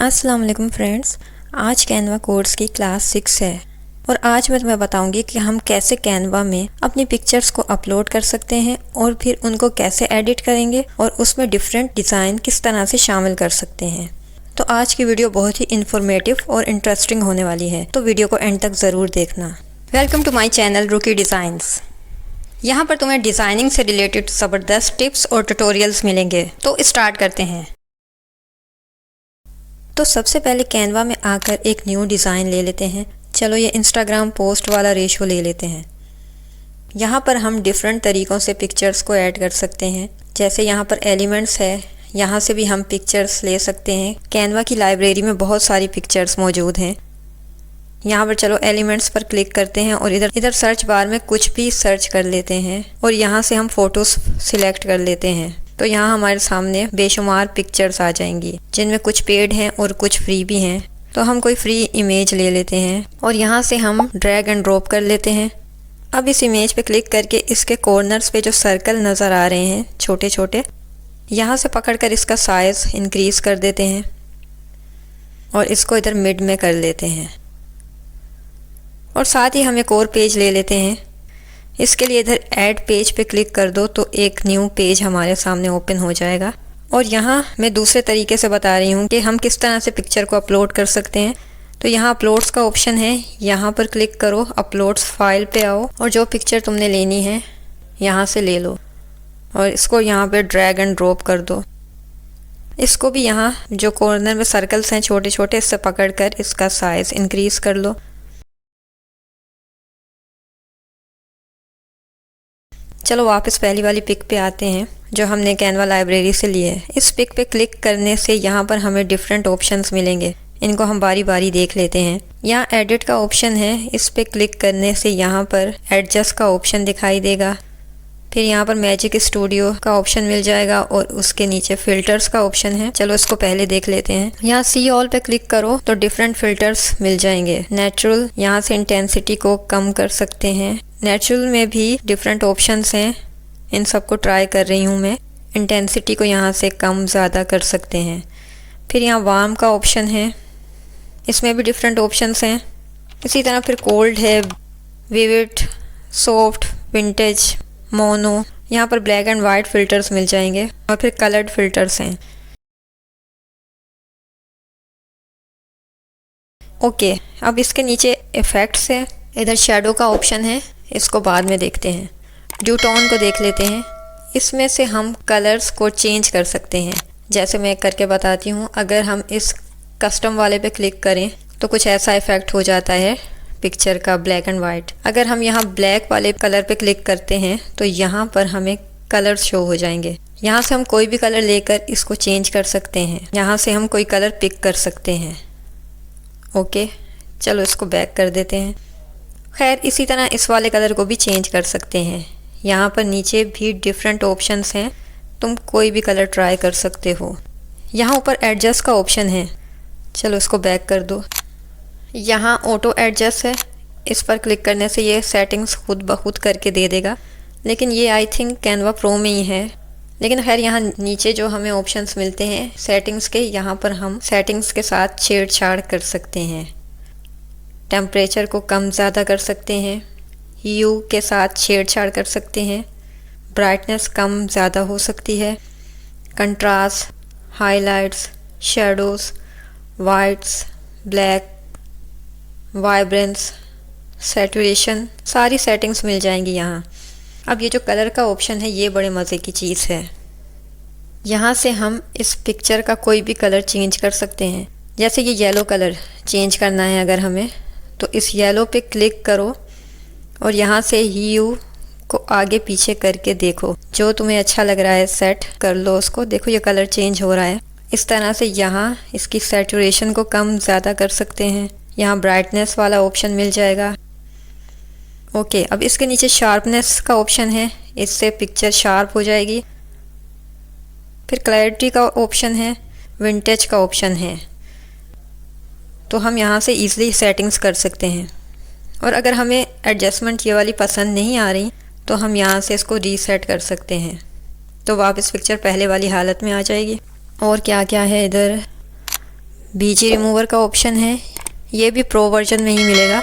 अस्सलाम वालेकुम फ्रेंड्स, आज कैनवा कोर्स की क्लास 6 है और आज मैं तुम्हें बताऊंगी कि हम कैसे कैनवा में अपनी पिक्चर्स को अपलोड कर सकते हैं और फिर उनको कैसे एडिट करेंगे और उसमें डिफरेंट डिज़ाइन किस तरह से शामिल कर सकते हैं। तो आज की वीडियो बहुत ही इन्फॉर्मेटिव और इंटरेस्टिंग होने वाली है, तो वीडियो को एंड तक ज़रूर देखना। वेलकम टू माई चैनल रूकी डिज़ाइंस। यहाँ पर तुम्हें डिज़ाइनिंग से रिलेटेड ज़बरदस्त टिप्स और ट्यूटोरियल्स मिलेंगे। तो स्टार्ट करते हैं। तो सबसे पहले कैनवा में आकर एक न्यू डिज़ाइन ले लेते हैं। चलो ये इंस्टाग्राम पोस्ट वाला रेशो ले लेते हैं। यहाँ पर हम डिफरेंट तरीक़ों से पिक्चर्स को ऐड कर सकते हैं। जैसे यहाँ पर एलिमेंट्स है, यहाँ से भी हम पिक्चर्स ले सकते हैं। कैनवा की लाइब्रेरी में बहुत सारी पिक्चर्स मौजूद हैं। यहाँ पर चलो एलिमेंट्स पर क्लिक करते हैं और इधर सर्च बार में कुछ भी सर्च कर लेते हैं और यहाँ से हम फ़ोटोज़ सिलेक्ट कर लेते हैं। तो यहाँ हमारे सामने बेशुमार पिक्चर्स आ जाएंगी जिनमें कुछ पेड हैं और कुछ फ्री भी हैं। तो हम कोई फ्री इमेज ले लेते हैं और यहाँ से हम ड्रैग एंड ड्रॉप कर लेते हैं। अब इस इमेज पे क्लिक करके इसके कॉर्नर्स पे जो सर्कल नज़र आ रहे हैं छोटे छोटे, यहाँ से पकड़कर इसका साइज़ इंक्रीज़ कर देते हैं और इसको इधर मिड में कर लेते हैं। और साथ ही हम एक और पेज ले लेते हैं। इसके लिए इधर ऐड पेज पे क्लिक कर दो तो एक न्यू पेज हमारे सामने ओपन हो जाएगा। और यहाँ मैं दूसरे तरीके से बता रही हूँ कि हम किस तरह से पिक्चर को अपलोड कर सकते हैं। तो यहाँ अपलोड्स का ऑप्शन है, यहाँ पर क्लिक करो, अपलोड्स फाइल पे आओ और जो पिक्चर तुमने लेनी है यहाँ से ले लो और इसको यहाँ पे ड्रैग एंड ड्रॉप कर दो। इसको भी यहाँ जो कॉर्नर में सर्कल्स हैं छोटे छोटे, इससे पकड़ कर इसका साइज़ इंक्रीज़ कर लो। चलो वापस पहली वाली पिक पे आते हैं जो हमने कैनवा लाइब्रेरी से ली है। इस पिक पे क्लिक करने से यहाँ पर हमें डिफरेंट ऑप्शंस मिलेंगे। इनको हम बारी बारी देख लेते हैं। यहाँ एडिट का ऑप्शन है, इस पे क्लिक करने से यहाँ पर एडजस्ट का ऑप्शन दिखाई देगा। फिर यहाँ पर मैजिक स्टूडियो का ऑप्शन मिल जाएगा और उसके नीचे फ़िल्टर्स का ऑप्शन है। चलो इसको पहले देख लेते हैं। यहाँ सी ऑल पे क्लिक करो तो डिफरेंट फ़िल्टर्स मिल जाएंगे। नेचुरल, यहाँ से इंटेंसिटी को कम कर सकते हैं। नेचुरल में भी डिफरेंट ऑप्शंस हैं, इन सबको ट्राई कर रही हूँ मैं। इंटेंसिटी को यहाँ से कम ज़्यादा कर सकते हैं। फिर यहाँ वार्म का ऑप्शन है, इसमें भी डिफरेंट ऑप्शंस हैं। इसी तरह फिर कोल्ड है, विविड, सॉफ्ट, विंटेज, मोनो। यहाँ पर ब्लैक एंड वाइट फ़िल्टर्स मिल जाएंगे और फिर कलर्ड फ़िल्टर्स हैं। ओके, अब इसके नीचे इफ़ेक्ट्स है, इधर शेडो का ऑप्शन है, इसको बाद में देखते हैं। ड्यू टोन को देख लेते हैं। इसमें से हम कलर्स को चेंज कर सकते हैं। जैसे मैं करके बताती हूँ। अगर हम इस कस्टम वाले पे क्लिक करें तो कुछ ऐसा इफ़ेक्ट हो जाता है पिक्चर का, ब्लैक एंड वाइट। अगर हम यहाँ ब्लैक वाले कलर पे क्लिक करते हैं तो यहाँ पर हमें कलर्स शो हो जाएंगे। यहाँ से हम कोई भी कलर लेकर इसको चेंज कर सकते हैं। यहाँ से हम कोई कलर पिक कर सकते हैं। ओके, चलो इसको बैक कर देते हैं। खैर, इसी तरह इस वाले कलर को भी चेंज कर सकते हैं। यहाँ पर नीचे भी डिफरेंट ऑप्शंस हैं, तुम कोई भी कलर ट्राई कर सकते हो। यहाँ ऊपर एडजस्ट का ऑप्शन है, चलो इसको बैक कर दो। यहाँ ऑटो एडजस्ट है, इस पर क्लिक करने से ये सेटिंग्स खुद ब खुद करके दे देगा। लेकिन ये आई थिंक कैनवा प्रो में ही है। लेकिन खैर यहाँ नीचे जो हमें ऑप्शंस मिलते हैं सेटिंग्स के, यहाँ पर हम सेटिंग्स के साथ छेड़छाड़ कर सकते हैं। टेम्परेचर को कम ज़्यादा कर सकते हैं, ह्यू के साथ छेड़छाड़ कर सकते हैं, ब्राइटनेस कम ज़्यादा हो सकती है, contrast, highlights, shadows, whites, black, vibrance, saturation, सारी सेटिंग्स मिल जाएंगी यहाँ। अब ये जो कलर का ऑप्शन है ये बड़े मज़े की चीज़ है। यहाँ से हम इस पिक्चर का कोई भी कलर चेंज कर सकते हैं। जैसे ये येलो कलर चेंज करना है अगर हमें, तो इस येलो पे क्लिक करो और यहाँ से ह्यू को आगे पीछे करके देखो, जो तुम्हें अच्छा लग रहा है सेट कर लो उसको। देखो ये कलर चेंज हो रहा है। इस तरह से यहाँ इसकी सैचुरेशन को कम ज़्यादा कर सकते हैं। यहाँ ब्राइटनेस वाला ऑप्शन मिल जाएगा। ओके, अब इसके नीचे शार्पनेस का ऑप्शन है, इससे पिक्चर शार्प हो जाएगी। फिर क्लैरिटी का ऑप्शन है, विंटेज का ऑप्शन है। तो हम यहाँ से ईज़िली सेटिंग्स कर सकते हैं। और अगर हमें एडजस्टमेंट ये वाली पसंद नहीं आ रही तो हम यहाँ से इसको रीसेट कर सकते हैं, तो वापस पिक्चर पहले वाली हालत में आ जाएगी। और क्या क्या है इधर, बीजी रिमूवर का ऑप्शन है, ये भी प्रो वर्जन में ही मिलेगा।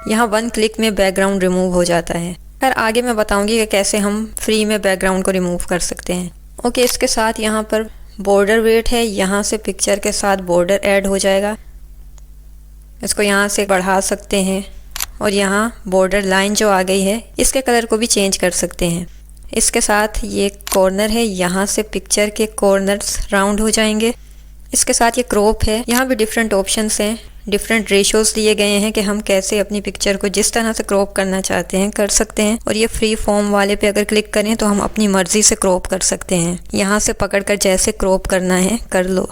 यहाँ 1 क्लिक में बैकग्राउंड रिमूव हो जाता है। फिर आगे मैं बताऊंगी कि कैसे हम फ्री में बैकग्राउंड को रिमूव कर सकते हैं। ओके, इसके साथ यहाँ पर बॉर्डर वेट है, यहाँ से पिक्चर के साथ बॉर्डर ऐड हो जाएगा। इसको यहाँ से बढ़ा सकते हैं और यहाँ बॉर्डर लाइन जो आ गई है इसके कलर को भी चेंज कर सकते हैं। इसके साथ ये कॉर्नर है, यहाँ से पिक्चर के कॉर्नर्स राउंड हो जाएंगे। इसके साथ ये क्रॉप है, यहाँ भी डिफरेंट ऑप्शंस हैं, डिफरेंट रेशोज़ दिए गए हैं कि हम कैसे अपनी पिक्चर को जिस तरह से क्रॉप करना चाहते हैं कर सकते हैं। और ये फ्री फॉर्म वाले पे अगर क्लिक करें तो हम अपनी मर्ज़ी से क्रॉप कर सकते हैं। यहाँ से पकड़कर जैसे क्रॉप करना है कर लो।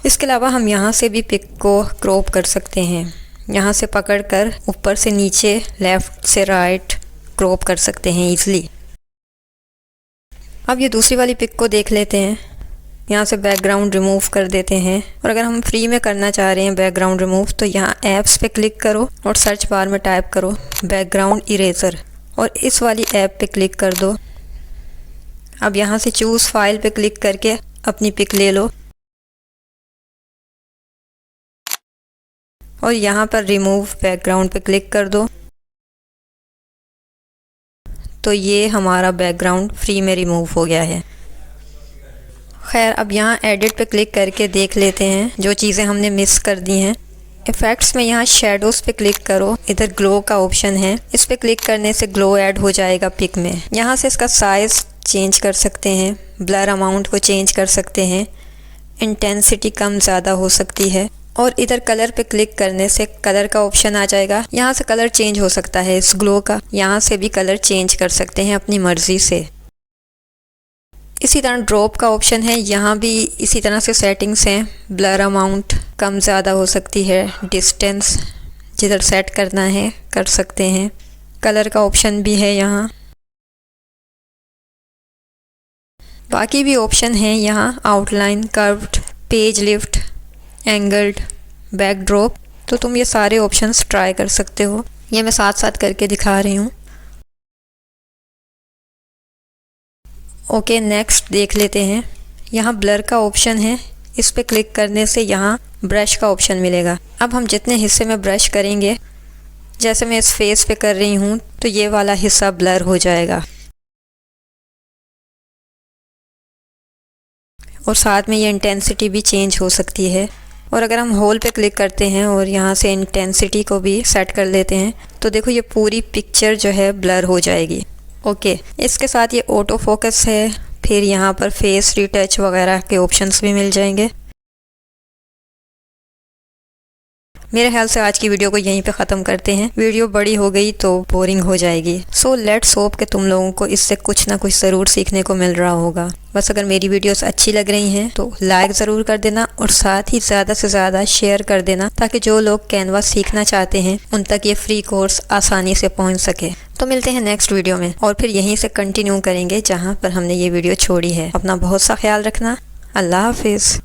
इसके अलावा हम यहाँ से भी पिक को क्रॉप कर सकते हैं। यहाँ से पकड़कर ऊपर से नीचे, लेफ़्ट से राइट क्रॉप कर सकते हैं ईज़िली। अब ये दूसरी वाली पिक को देख लेते हैं। यहाँ से बैकग्राउंड रिमूव कर देते हैं। और अगर हम फ्री में करना चाह रहे हैं बैकग्राउंड रिमूव तो यहाँ ऐप्स पे क्लिक करो और सर्च बार में टाइप करो बैकग्राउंड इरेज़र और इस वाली ऐप पे क्लिक कर दो। अब यहाँ से चूज़ फाइल पे क्लिक करके अपनी पिक ले लो और यहाँ पर रिमूव बैकग्राउंड पे क्लिक कर दो तो ये हमारा बैकग्राउंड फ्री में रिमूव हो गया है। खैर, अब यहाँ एडिट पे क्लिक करके देख लेते हैं जो चीज़ें हमने मिस कर दी हैं। इफ़ेक्ट्स में यहाँ शेडोज़ पे क्लिक करो, इधर ग्लो का ऑप्शन है, इस पे क्लिक करने से ग्लो ऐड हो जाएगा पिक में। यहाँ से इसका साइज़ चेंज कर सकते हैं, ब्लर अमाउंट को चेंज कर सकते हैं, इंटेंसिटी कम ज़्यादा हो सकती है। और इधर कलर पे क्लिक करने से कलर का ऑप्शन आ जाएगा, यहाँ से कलर चेंज हो सकता है इस ग्लो का, यहाँ से भी कलर चेंज कर सकते हैं अपनी मर्ज़ी से। इसी तरह ड्रॉप का ऑप्शन है, यहाँ भी इसी तरह से सेटिंग्स हैं, ब्लर अमाउंट कम ज़्यादा हो सकती है, डिस्टेंस जिधर सेट करना है कर सकते हैं, कलर का ऑप्शन भी है यहाँ। बाकी भी ऑप्शन हैं यहाँ, outline, curved, page lift, angled, backdrop. तो तुम ये सारे ऑप्शंस ट्राई कर सकते हो, ये मैं साथ साथ करके दिखा रही हूँ। ओके, नेक्स्ट देख लेते हैं। यहाँ ब्लर का ऑप्शन है, इस पे क्लिक करने से यहाँ ब्रश का ऑप्शन मिलेगा। अब हम जितने हिस्से में ब्रश करेंगे, जैसे मैं इस फेस पे कर रही हूँ तो ये वाला हिस्सा ब्लर हो जाएगा और साथ में ये इंटेंसिटी भी चेंज हो सकती है। और अगर हम होल पे क्लिक करते हैं और यहाँ से इंटेंसिटी को भी सेट कर लेते हैं तो देखो ये पूरी पिक्चर जो है ब्लर हो जाएगी। ओके, इसके साथ ये ऑटो फोकस है, फिर यहाँ पर फेस रिटच वगैरह के ऑप्शंस भी मिल जाएंगे। मेरे ख्याल से आज की वीडियो को यहीं पे ख़त्म करते हैं, वीडियो बड़ी हो गई तो बोरिंग हो जाएगी। सो लेट्स होप कि तुम लोगों को इससे कुछ ना कुछ ज़रूर सीखने को मिल रहा होगा। बस अगर मेरी वीडियोस अच्छी लग रही हैं तो लाइक ज़रूर कर देना और साथ ही ज़्यादा से ज़्यादा शेयर कर देना ताकि जो लोग कैनवा सीखना चाहते हैं उन तक ये फ्री कोर्स आसानी से पहुँच सके। तो मिलते हैं नेक्स्ट वीडियो में और फिर यहीं से कंटिन्यू करेंगे जहाँ पर हमने ये वीडियो छोड़ी है। अपना बहुत सा ख्याल रखना। अल्लाह हाफिज़।